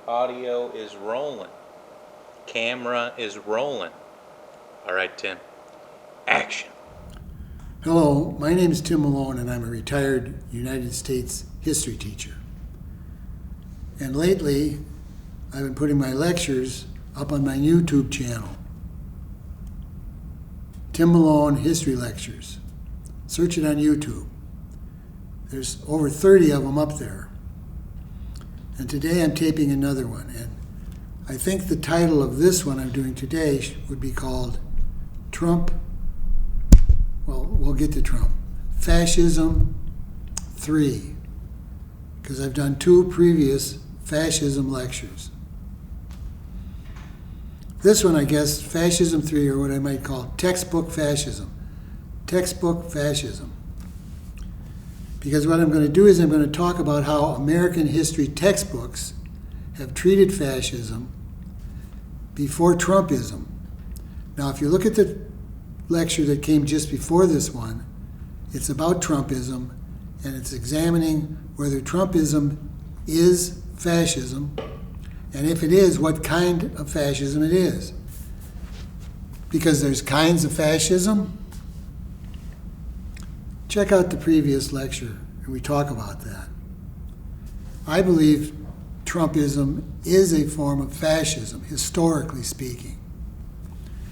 Audio is rolling. Camera is rolling. All right, Tim. Action. Hello, my name is Tim Malone, and I'm a retired United States history teacher. And lately, I've been putting my lectures up on my YouTube channel, Tim Malone History Lectures. Search it on YouTube. There's over 30 of them up there. And today I'm taping another one. And I think the title of this one I'm doing today would be called Trump. Well, we'll get to Trump. Fascism 3. Because I've done 2 previous fascism lectures. This one, I guess, Fascism 3, or what I might call textbook fascism. Textbook fascism. Because what I'm going to do is I'm going to talk about how American history textbooks have treated fascism before Trumpism. Now, if you look at the lecture that came just before this one, it's about Trumpism, and it's examining whether Trumpism is fascism, and if it is, what kind of fascism it is. Because there's kinds of fascism. Check out the previous lecture, and we talk about that. I believe Trumpism is a form of fascism, historically speaking.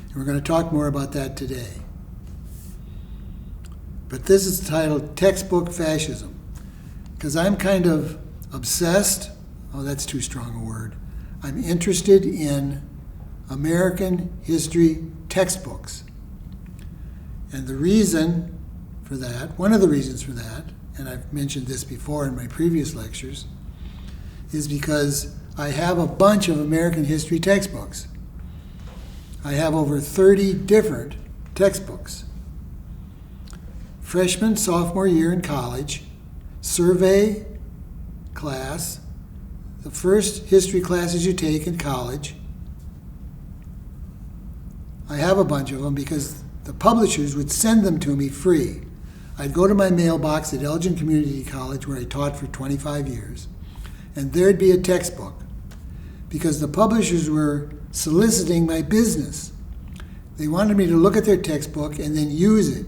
And we're going to talk more about that today. But this is titled Textbook Fascism, because I'm kind of obsessed, that's too strong a word, I'm interested in American history textbooks. And the reason for that, one of the reasons for that, and I've mentioned this before in my previous lectures, is because I have a bunch of American history textbooks. I have over 30 different textbooks. Freshman, sophomore year in college, survey class, the first history classes you take in college. I have a bunch of them because the publishers would send them to me free. I'd go to my mailbox at Elgin Community College, where I taught for 25 years, and there'd be a textbook because the publishers were soliciting my business. They wanted me to look at their textbook and then use it.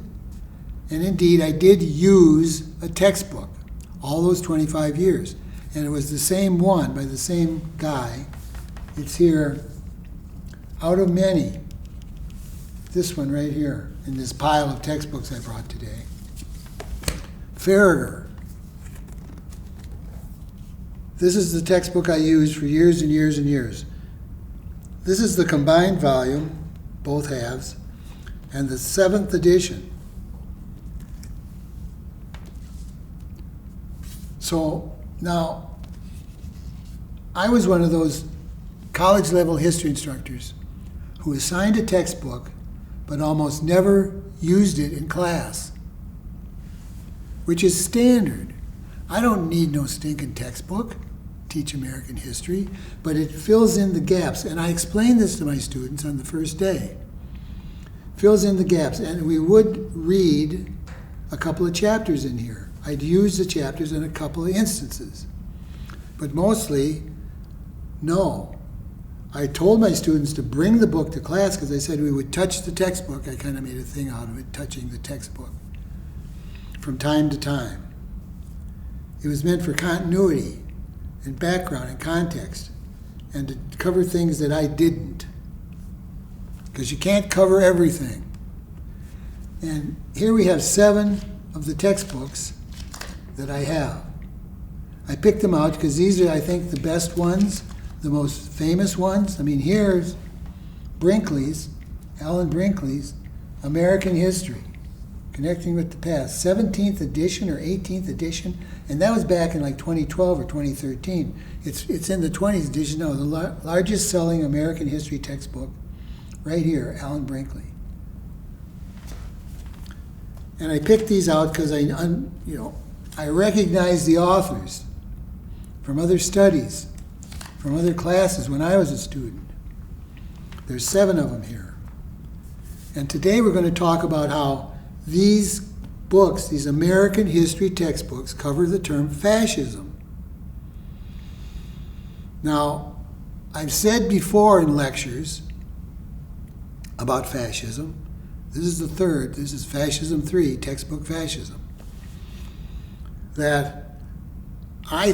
And indeed, I did use a textbook all those 25 years. And it was the same one by the same guy. It's here, out of many. This one right here in this pile of textbooks I brought today. Farragher. This is the textbook I used for years and years and years. This is the combined volume, both halves, and the 7th edition. So now, I was one of those college-level history instructors who assigned a textbook but almost never used it in class, which is standard. I don't need no stinking textbook to teach American history, but it fills in the gaps. And I explained this to my students on the first day. Fills in the gaps. And we would read a couple of chapters in here. I'd use the chapters in a couple of instances. But mostly, no. I told my students to bring the book to class because I said we would touch the textbook. I kind of made a thing out of it, touching the textbook from time to time. It was meant for continuity and background and context and to cover things that I didn't. Because you can't cover everything. And here we have 7 of the textbooks that I have. I picked them out because these are, I think, the best ones, the most famous ones. I mean, here's Brinkley's, Alan Brinkley's American History, Connecting with the Past, 17th edition or 18th edition, and that was back in like 2012 or 2013. It's in the 20th edition now, the largest selling American history textbook, right here, Alan Brinkley. And I picked these out because I recognize the authors from other studies, from other classes when I was a student. There's 7 of them here. And today we're going to talk about how these books, these American history textbooks, cover the term fascism. Now, I've said before in lectures about fascism, this is the third, this is Fascism 3, textbook fascism, that I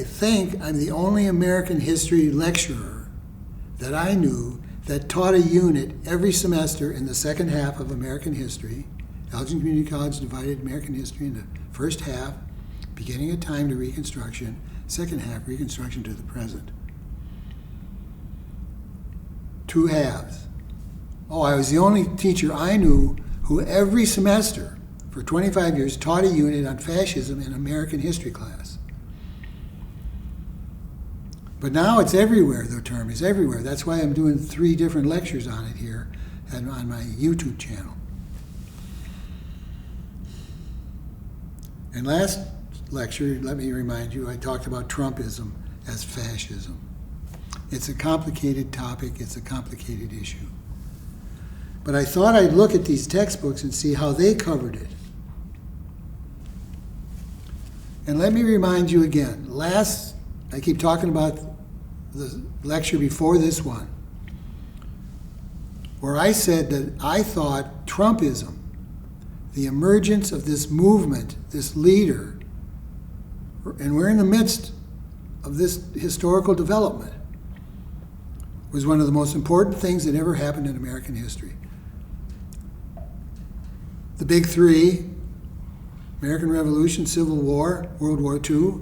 think I'm the only American history lecturer that I knew that taught a unit every semester in the second half of American history. Elgin Community College divided American history into first half, beginning of time to Reconstruction, second half, Reconstruction to the present. 2 halves. Oh, I was the only teacher I knew who every semester for 25 years taught a unit on fascism in American history class. But now it's everywhere, the term is everywhere. That's why I'm doing 3 different lectures on it here and on my YouTube channel. And last lecture, let me remind you, I talked about Trumpism as fascism. It's a complicated topic, it's a complicated issue. But I thought I'd look at these textbooks and see how they covered it. And let me remind you again, I keep talking about the lecture before this one, where I said that I thought Trumpism, the emergence of this movement, this leader, and we're in the midst of this historical development, was one of the most important things that ever happened in American history. The big 3, American Revolution, Civil War, World War II.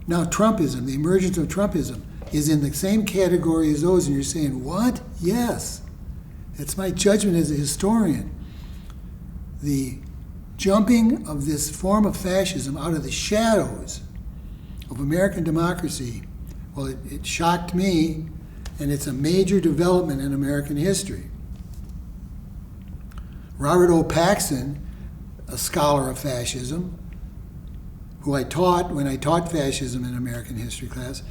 Now Trumpism, the emergence of Trumpism, is in the same category as those, and you're saying, what? Yes. It's my judgment as a historian. The jumping of this form of fascism out of the shadows of American democracy, well, it shocked me, and it's a major development in American history. Robert O. Paxson, a scholar of fascism, who I taught when I taught fascism in American history class,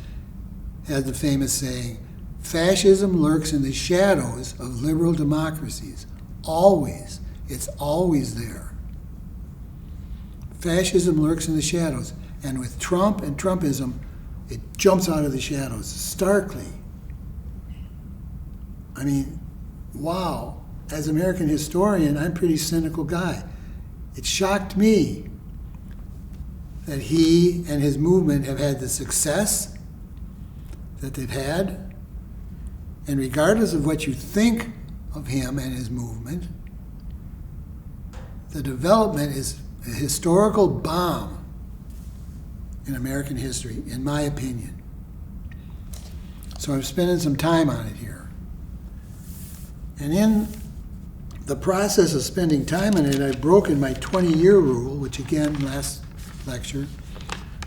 had the famous saying, fascism lurks in the shadows of liberal democracies. Always. It's always there. Fascism lurks in the shadows. And with Trump and Trumpism, it jumps out of the shadows starkly. I mean, wow. As an American historian, I'm a pretty cynical guy. It shocked me that he and his movement have had the success that they've had. And regardless of what you think of him and his movement, the development is a historical bomb in American history, in my opinion. So I'm spending some time on it here. And in the process of spending time on it, I've broken my 20-year rule, which again, last lecture,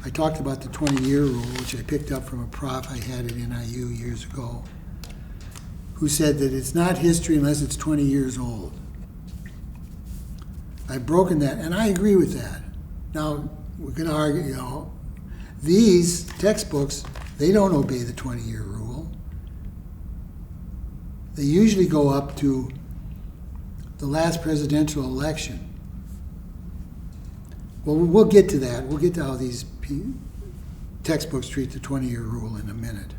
I talked about the 20-year rule, which I picked up from a prof I had at NIU years ago, who said that it's not history unless it's 20 years old. I've broken that, and I agree with that. Now, we can argue, these textbooks, they don't obey the 20-year rule. They usually go up to the last presidential election. Well, we'll get to that. We'll get to how these textbooks treat the 20-year rule in a minute.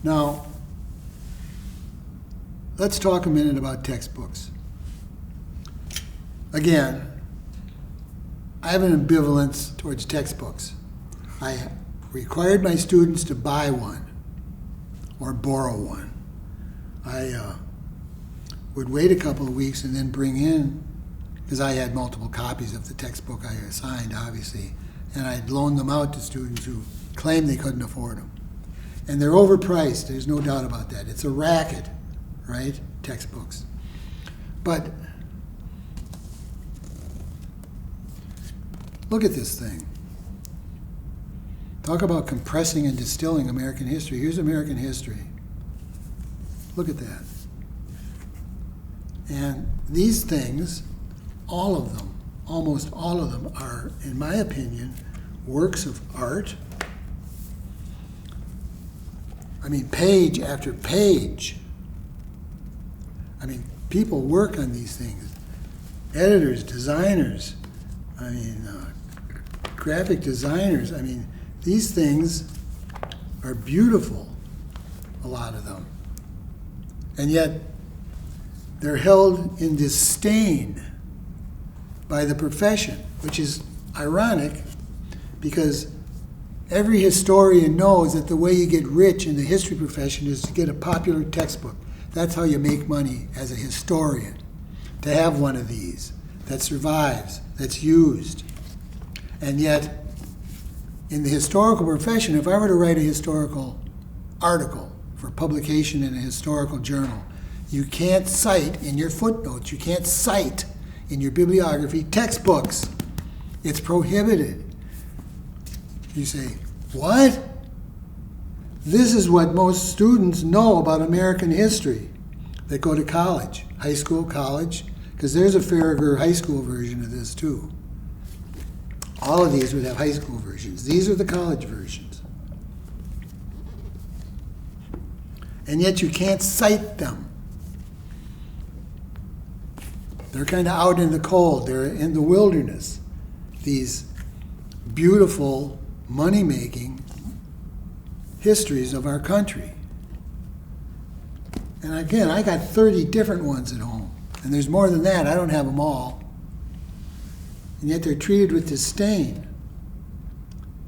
Now, let's talk a minute about textbooks. Again, I have an ambivalence towards textbooks. I required my students to buy one or borrow one. I would wait a couple of weeks and then bring in, because I had multiple copies of the textbook I assigned, obviously, and I'd loan them out to students who claimed they couldn't afford them. And they're overpriced, there's no doubt about that. It's a racket, right? Textbooks. But look at this thing. Talk about compressing and distilling American history. Here's American history. Look at that. And these things, all of them, almost all of them, are, in my opinion, works of art. I mean, page after page. I mean, people work on these things. Editors, designers, graphic designers, I mean, these things are beautiful, a lot of them. And yet, they're held in disdain by the profession, which is ironic because every historian knows that the way you get rich in the history profession is to get a popular textbook. That's how you make money as a historian, to have one of these that survives, that's used. And yet, in the historical profession, if I were to write a historical article for publication in a historical journal, you can't cite in your footnotes, you can't cite in your bibliography textbooks. It's prohibited. You say, what? This is what most students know about American history that go to college, high school, college, because there's a Farragut high school version of this too. All of these would have high school versions. These are the college versions. And yet you can't cite them. They're kind of out in the cold. They're in the wilderness. These beautiful, money-making histories of our country. And again, I got 30 different ones at home. And there's more than that. I don't have them all. And yet they're treated with disdain.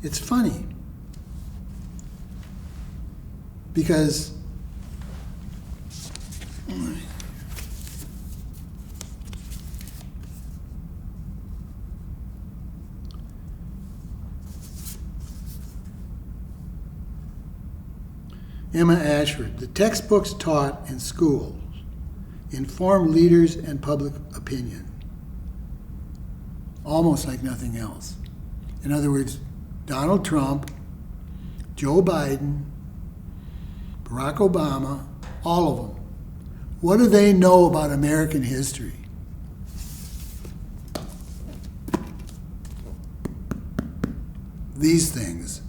It's funny. Because Emma Ashford, the textbooks taught in schools inform leaders and public opinion, almost like nothing else. In other words, Donald Trump, Joe Biden, Barack Obama, all of them, what do they know about American history? These things.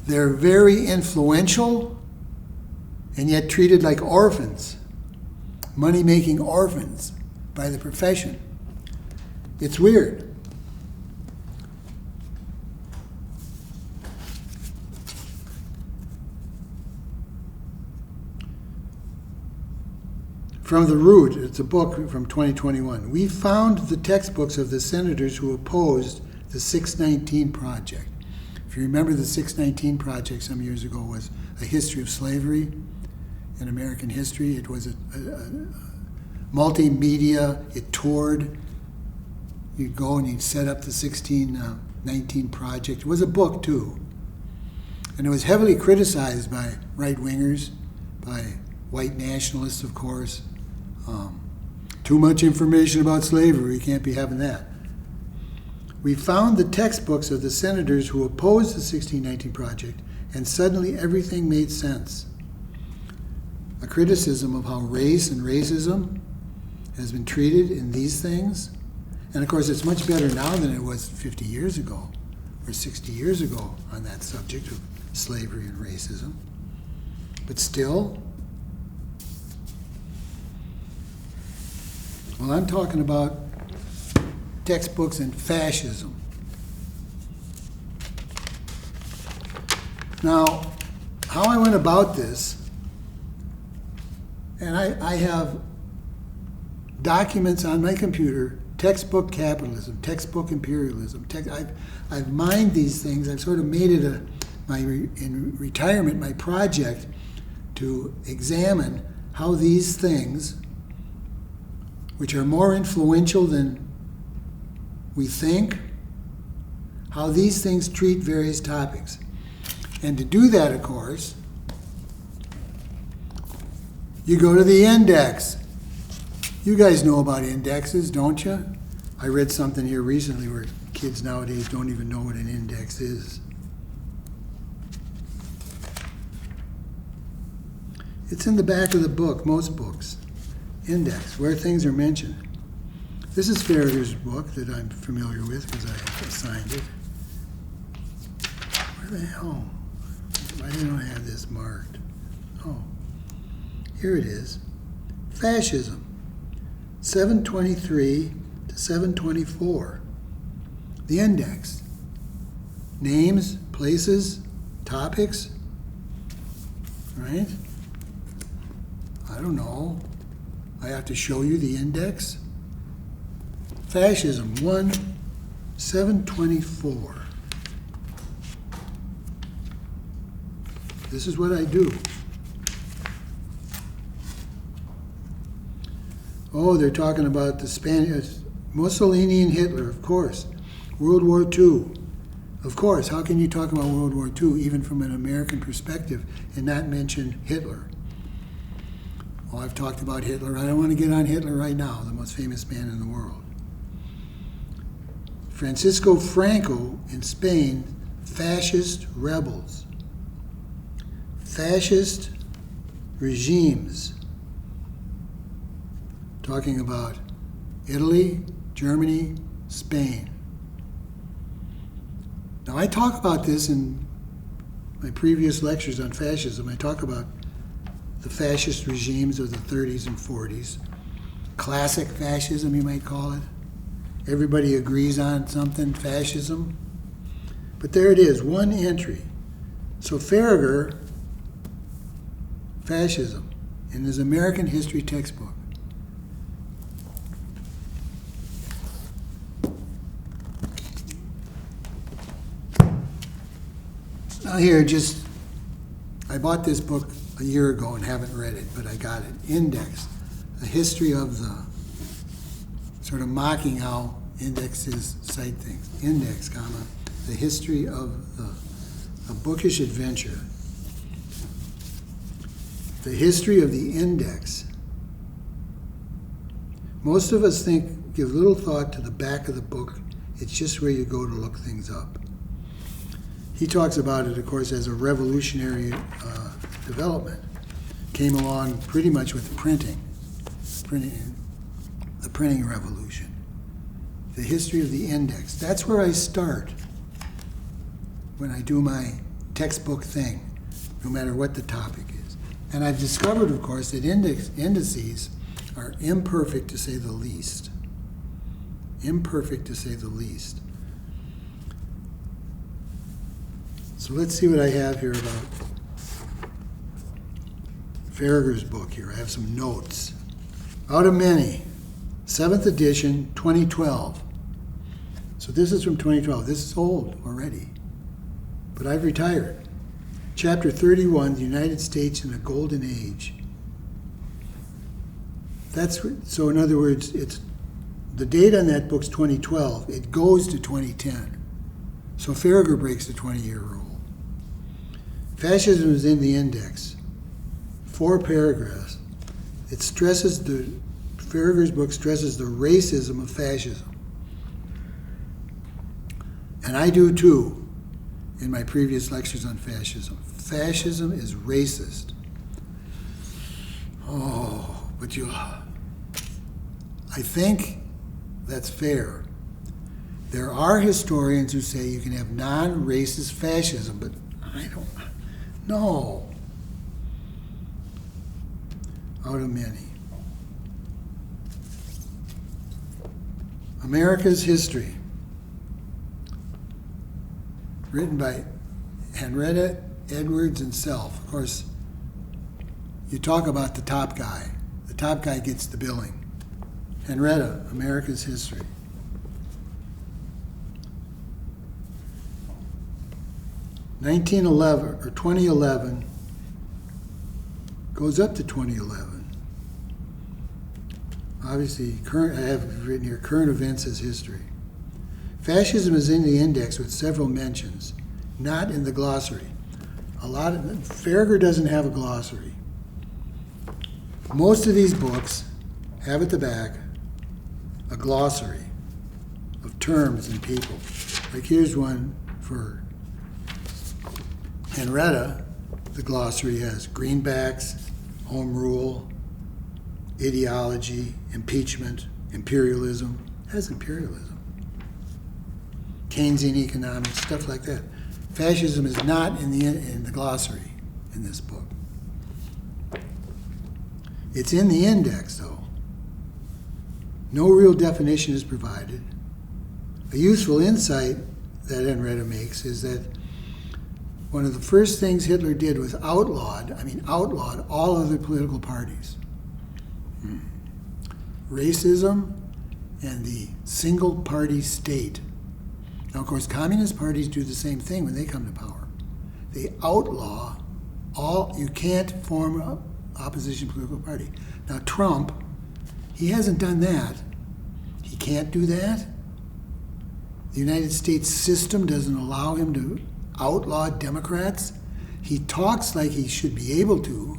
They're very influential and yet treated like orphans, money-making orphans by the profession. It's weird. From the Root, it's a book from 2021. We found the textbooks of the senators who opposed the 619 Project. If you remember, the 619 Project some years ago was a history of slavery in American history. It was a multimedia. It toured. You'd go and you'd set up the 1619 Project. It was a book, too. And it was heavily criticized by right-wingers, by white nationalists, of course. Too much information about slavery. You can't be having that. We found the textbooks of the senators who opposed the 1619 Project, and suddenly everything made sense. A criticism of how race and racism has been treated in these things. And of course, it's much better now than it was 50 years ago or 60 years ago on that subject of slavery and racism. But still, well, I'm talking about textbooks and fascism. Now, how I went about this, and I have documents on my computer, textbook capitalism, textbook imperialism. I've mined these things. I've sort of made it in retirement, my project to examine how these things, which are more influential than we think, how these things treat various topics. And to do that, of course, you go to the index. You guys know about indexes, don't you? I read something here recently where kids nowadays don't even know what an index is. It's in the back of the book, most books. Index, where things are mentioned. This is Farragut's book that I'm familiar with because I assigned it. Where the hell? I didn't have this marked. Oh, here it is. Fascism, 723 to 724. The index. Names, places, topics, right? I don't know. I have to show you the index. Fascism, 1/724. This is what I do. Oh, they're talking about the Spanish, Mussolini and Hitler, of course. World War II. Of course, how can you talk about World War II even from an American perspective and not mention Hitler? Oh, I've talked about Hitler. I don't want to get on Hitler right now, the most famous man in the world. Francisco Franco in Spain, fascist rebels. Fascist regimes. Talking about Italy, Germany, Spain. Now, I talk about this in my previous lectures on fascism. I talk about the fascist regimes of the 30s and 40s. Classic fascism, you might call it. Everybody agrees on something, fascism. But there it is, one entry. So Farragher, fascism, in his American history textbook. Now here, I bought this book a year ago and haven't read it, but I got it. Index, a history of the, sort of mocking how indexes cite things. Index, comma, the history of a bookish adventure. The history of the index. Most of us give little thought to the back of the book. It's just where you go to look things up. He talks about it, of course, as a revolutionary development. Came along pretty much with the printing revolution. The history of the index. That's where I start when I do my textbook thing, no matter what the topic is. And I've discovered, of course, that indices are imperfect to say the least. Imperfect to say the least. So let's see what I have here about Farragher's book here. I have some notes. Out of Many, 7th edition, 2012. So this is from 2012. This is old already, but I've retired. Chapter 31, the United States in a Golden Age. So in other words, it's the date on that book's 2012. It goes to 2010. So Farragher breaks the 20-year rule. Fascism is in the index. 4 paragraphs. It stresses Farragher's book stresses the racism of fascism. And I do too in my previous lectures on fascism. Fascism is racist. Oh, but I think that's fair. There are historians who say you can have non-racist fascism, but I don't know. Out of Many. America's History. Written by Henrietta Edwards and Self. Of course, you talk about the top guy. The top guy gets the billing. Henrietta, America's History. 2011 goes up to 2011. Obviously, I have written here, current events as history. Fascism is in the index with several mentions, not in the glossary. Farragher doesn't have a glossary. Most of these books have at the back a glossary of terms and people. Like here's one for Henrietta. The glossary has greenbacks, home rule, ideology, impeachment, imperialism. It has imperialism. Keynesian economics, stuff like that. Fascism is not in the glossary in this book. It's in the index, though. No real definition is provided. A useful insight that Henrietta makes is that one of the first things Hitler did was outlawed all other political parties. Racism and the single party state. Now, of course, communist parties do the same thing when they come to power. They outlaw you can't form an opposition political party. Now, Trump, he hasn't done that. He can't do that. The United States system doesn't allow him to outlaw Democrats. He talks like he should be able to.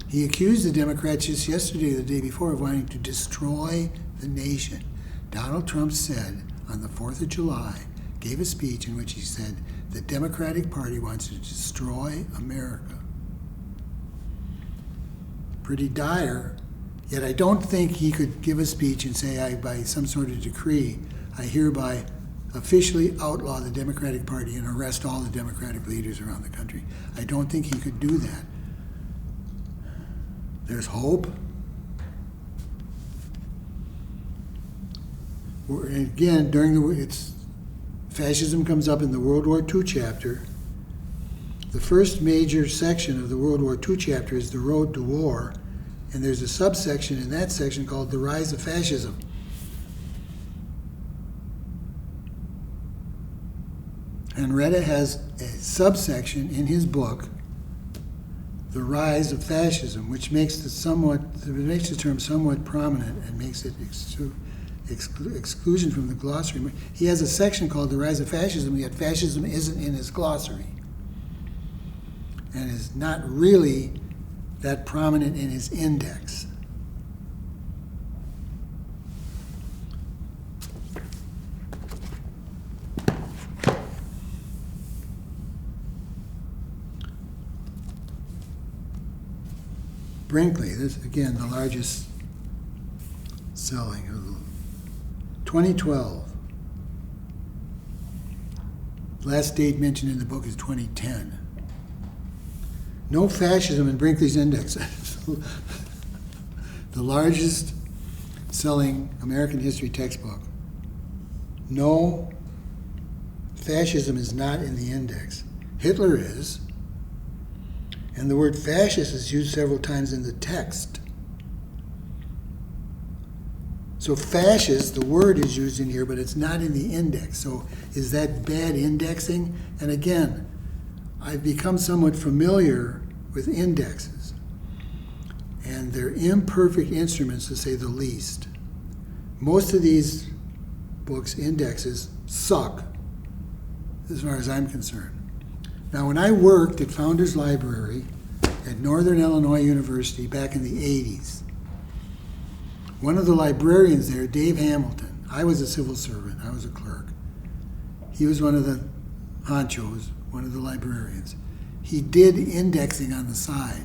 He accused the Democrats just yesterday or the day before of wanting to destroy the nation. Donald Trump said on the 4th of July, gave a speech in which he said, the Democratic Party wants to destroy America. Pretty dire, yet I don't think he could give a speech and say, by some sort of decree, I hereby officially outlaw the Democratic Party and arrest all the Democratic leaders around the country. I don't think he could do that. There's hope. And again, fascism comes up in the World War II chapter. The first major section of the World War II chapter is the road to war, and there's a subsection in that section called the rise of fascism. Henrietta has a subsection in his book, the rise of fascism, which makes the term somewhat prominent and makes it exclusion from the glossary. He has a section called the rise of fascism, yet fascism isn't in his glossary and is not really that prominent in his index. Brinkley, this again the largest selling of 2012. Last date mentioned in the book is 2010. No fascism in Brinkley's index. The largest selling American history textbook. No, fascism is not in the index. Hitler is. And the word fascist is used several times in the text. So fascist, the word is used in here, but it's not in the index. So is that bad indexing? And again, I've become somewhat familiar with indexes. And they're imperfect instruments, to say the least. Most of these books' indexes suck, as far as I'm concerned. Now, when I worked at Founders Library at Northern Illinois University back in the 80s, one of the librarians there, Dave Hamilton, I was a civil servant, I was a clerk. He was one of the honchos, one of the librarians. He did indexing on the side.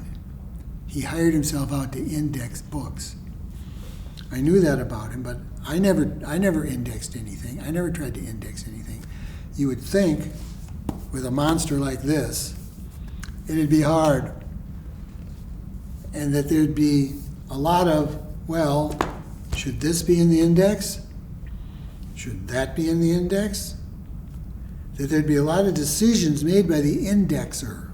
He hired himself out to index books. I knew that about him, but I never indexed anything. I never tried to index anything. You would think, with a monster like this, it'd be hard. And that there'd be a lot of, well, should this be in the index? Should that be in the index? That there'd be a lot of decisions made by the indexer.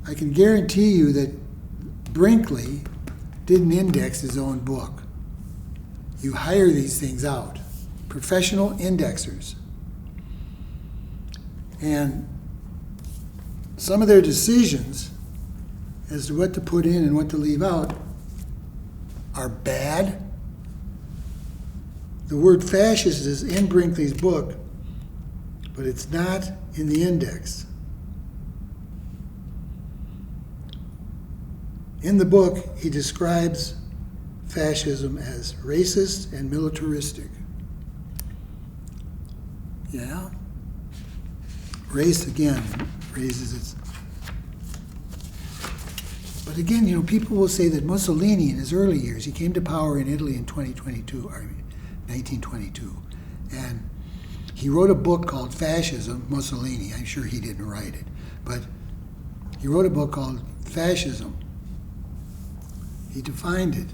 I can guarantee you that Brinkley didn't index his own book. You hire these things out. Professional indexers. And some of their decisions as to what to put in and what to leave out are bad. The word fascist is in Brinkley's book, but it's not in the index. In the book, he describes fascism as racist and militaristic. Yeah? Race, again, raises its... But again, people will say that Mussolini, in his early years, he came to power in Italy in 1922, and he wrote a book called Fascism, Mussolini. I'm sure he didn't write it, but he wrote a book called Fascism. He defined it.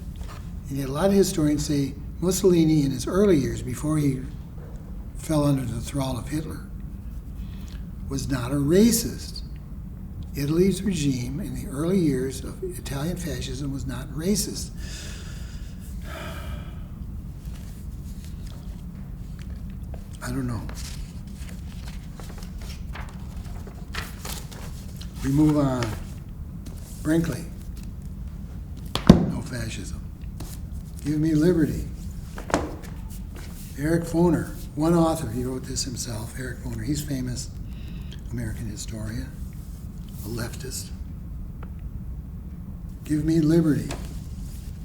And yet a lot of historians say Mussolini, in his early years, before he fell under the thrall of Hitler, was not a racist. Italy's regime in the early years of Italian fascism was not racist. I don't know. We move on. Brinkley. No fascism. Give me liberty. Eric Foner, one author, he wrote this himself, Eric Foner. He's famous American historian, a leftist. Give me liberty.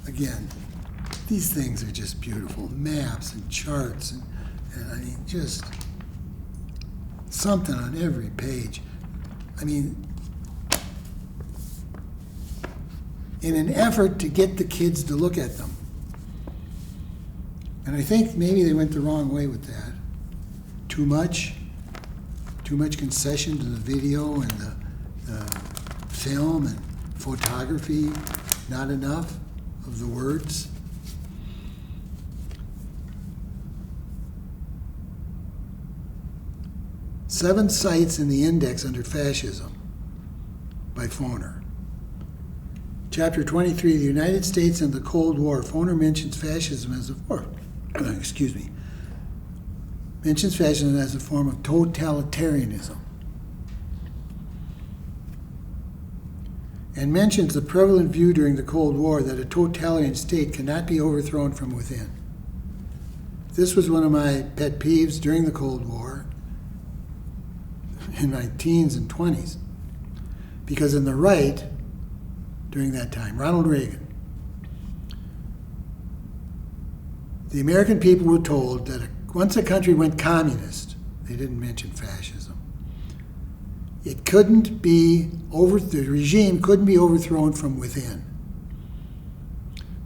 Again, these things are just beautiful. Maps and charts and I mean, just something on every page. I mean, in an effort to get the kids to look at them. And I think maybe they went the wrong way with that. Too much concession to the video and the film and photography, not enough of the words. Seven sites in the index under fascism by Foner. Chapter 23, the United States and the Cold War. Foner mentions fascism as a form, mentions fascism as a form of totalitarianism. And mentions the prevalent view during the Cold War that a totalitarian state cannot be overthrown from within. This was one of my pet peeves during the Cold War, in my teens and 20s, because in the right, during that time, Ronald Reagan, the American people were told that once a country went communist, they didn't mention fascism, it couldn't be the regime couldn't be overthrown from within.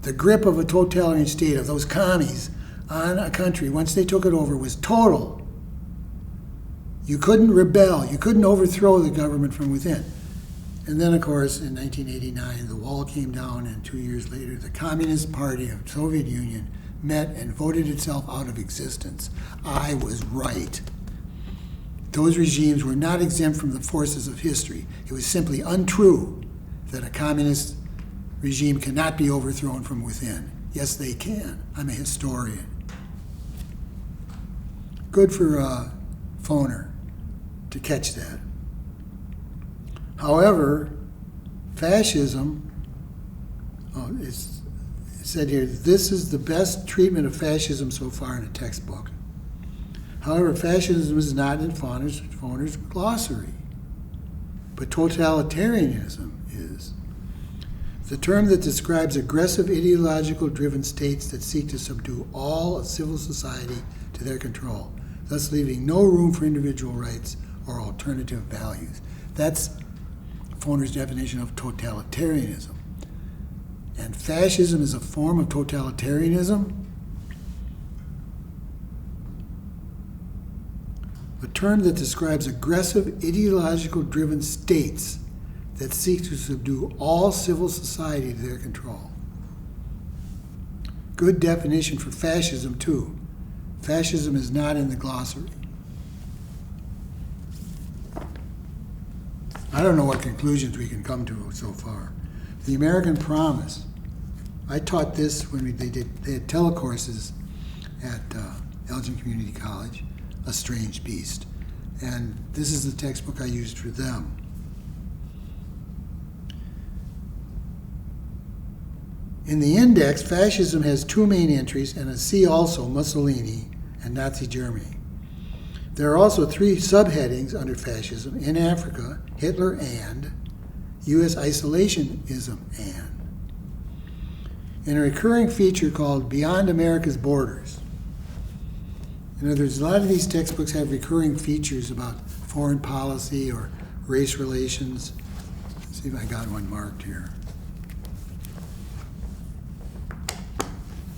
The grip of a totalitarian state, of those commies on a country, once they took it over, was total. You couldn't rebel. You couldn't overthrow the government from within. And then, of course, in 1989, the wall came down, and 2 years later, the Communist Party of the Soviet Union met and voted itself out of existence. I was right. Those regimes were not exempt from the forces of history. It was simply untrue that a communist regime cannot be overthrown from within. Yes, they can. I'm a historian. Good for Foner to catch that. However, fascism, it's said here, this is the best treatment of fascism so far in a textbook. However, fascism is not in Foner's glossary, but totalitarianism is. The term that describes aggressive ideological-driven states that seek to subdue all of civil society to their control, thus leaving no room for individual rights or alternative values. That's Foner's definition of totalitarianism. And fascism is a form of totalitarianism. A term that describes aggressive, ideological-driven states that seek to subdue all civil society to their control. Good definition for fascism, too. Fascism is not in the glossary. I don't know what conclusions we can come to so far. The American Promise. I taught this when they had telecourses at Elgin Community College, A Strange Beast. And this is the textbook I used for them. In the index, fascism has two main entries and a see also Mussolini and Nazi Germany. There are also three subheadings under fascism: in Africa, Hitler and U.S. isolationism and. In a recurring feature called Beyond America's Borders. In other words, a lot of these textbooks have recurring features about foreign policy or race relations. Let's see if I got one marked here.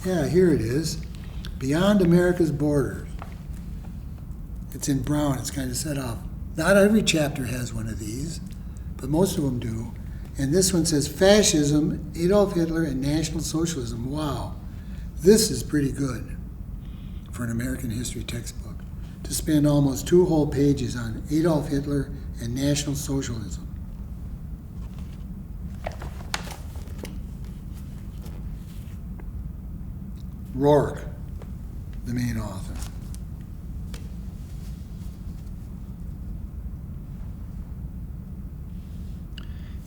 Yeah, here it is. Beyond America's Borders. It's in brown. It's kind of set off. Not every chapter has one of these, but most of them do. And this one says Fascism, Adolf Hitler, and National Socialism. Wow. This is pretty good for an American history textbook. to spend almost 2 whole pages on Adolf Hitler and National Socialism. Rourke, the main author.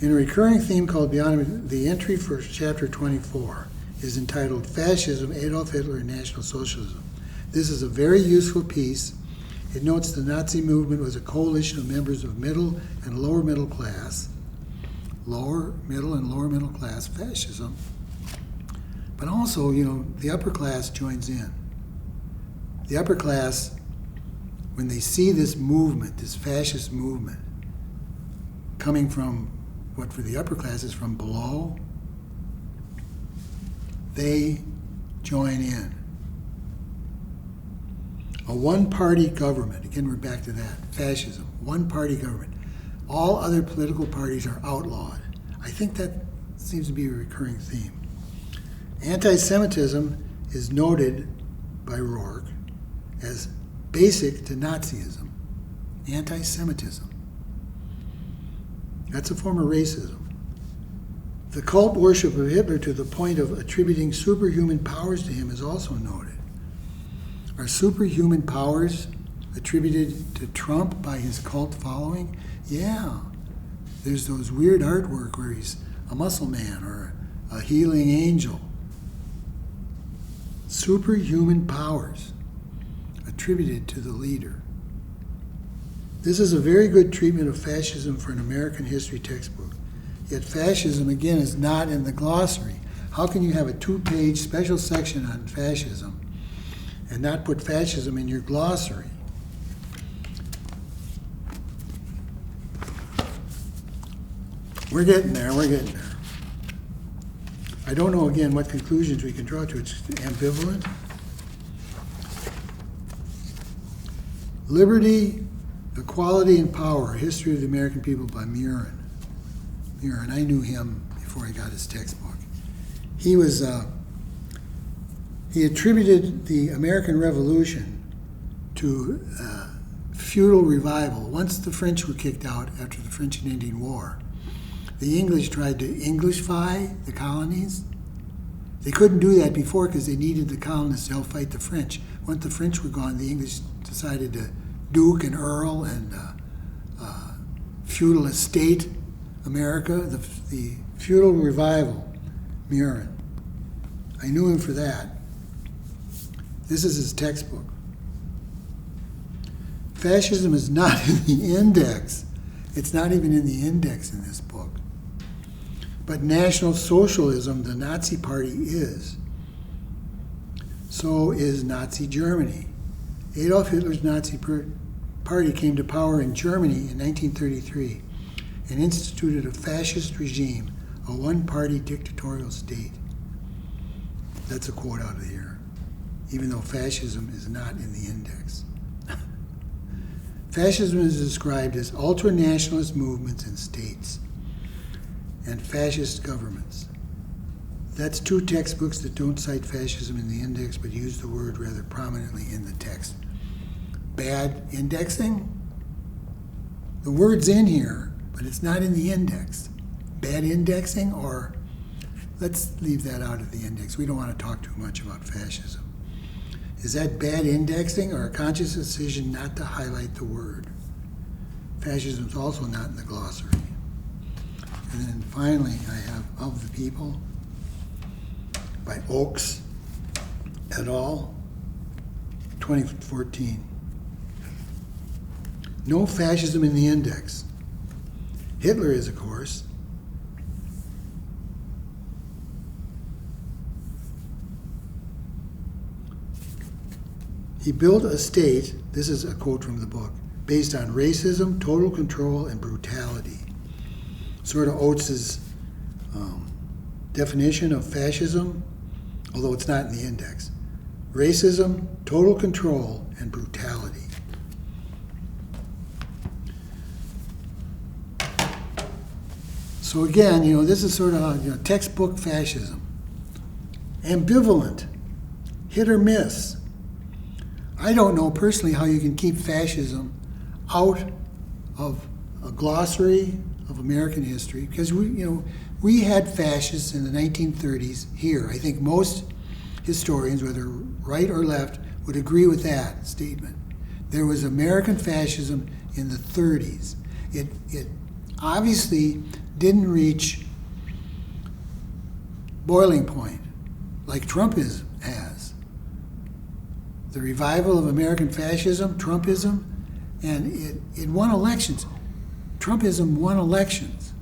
In a recurring theme called Beyond, the entry for chapter 24 is entitled Fascism, Adolf Hitler, and National Socialism. This is a very useful piece. It notes the Nazi movement was a coalition of members of middle and lower middle class, fascism, but also, the upper class joins in. The upper class, when they see this movement, this fascist movement, coming from what for the upper class is from below, they join in. A one-party government, again we're back to that, fascism, one-party government. All other political parties are outlawed. I think that seems to be a recurring theme. Anti-Semitism is noted by Rourke as basic to Nazism. Anti-Semitism. That's a form of racism. The cult worship of Hitler to the point of attributing superhuman powers to him is also noted. Are superhuman powers attributed to Trump by his cult following? Yeah. There's those weird artwork where he's a muscle man or a healing angel. Superhuman powers attributed to the leader. This is a very good treatment of fascism for an American history textbook. Yet fascism, again, is not in the glossary. How can you have a 2-page special section on fascism and not put fascism in your glossary? We're getting there. I don't know, again, what conclusions we can draw to it. It's ambivalent. Liberty, Equality, and Power, A History of the American People by Murin. I knew him before he got his textbook. He attributed the American Revolution to feudal revival. Once the French were kicked out after the French and Indian War, the English tried to Englishify the colonies. They couldn't do that before because they needed the colonists to help fight the French. Once the French were gone, the English decided to Duke and Earl and feudal estate America, the feudal revival, Murin. I knew him for that. This is his textbook. Fascism is not in the index. It's not even in the index in this book. But National Socialism, the Nazi Party, is. So is Nazi Germany. Adolf Hitler's Nazi Party came to power in Germany in 1933 and instituted a fascist regime, a one-party dictatorial state. That's a quote out of here, even though fascism is not in the index. Fascism is described as ultra-nationalist movements and states and fascist governments. That's 2 textbooks that don't cite fascism in the index but use the word rather prominently in the text. Bad indexing? The word's in here, but it's not in the index. Bad indexing, or let's leave that out of the index. We don't want to talk too much about fascism. Is that bad indexing or a conscious decision not to highlight the word? Fascism is also not in the glossary. And then finally, I have Of the People by Oakes et al., 2014. No fascism in the index. Hitler is, of course. He built a state, this is a quote from the book, based on racism, total control, and brutality. Sort of Oates's definition of fascism, although it's not in the index. Racism, total control, and brutality. So again, this is sort of textbook fascism. Ambivalent, hit or miss. I don't know personally how you can keep fascism out of a glossary of American history, because we had fascists in the 1930s here. I think most historians, whether right or left, would agree with that statement. There was American fascism in the 30s. It obviously didn't reach boiling point like Trumpism has. The revival of American fascism, Trumpism, and it won elections. Trumpism won elections.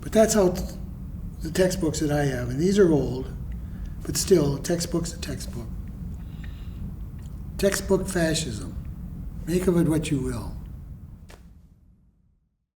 But that's how the textbooks that I have, and these are old, but still, a textbook's a textbook. Textbook fascism. Make of it what you will.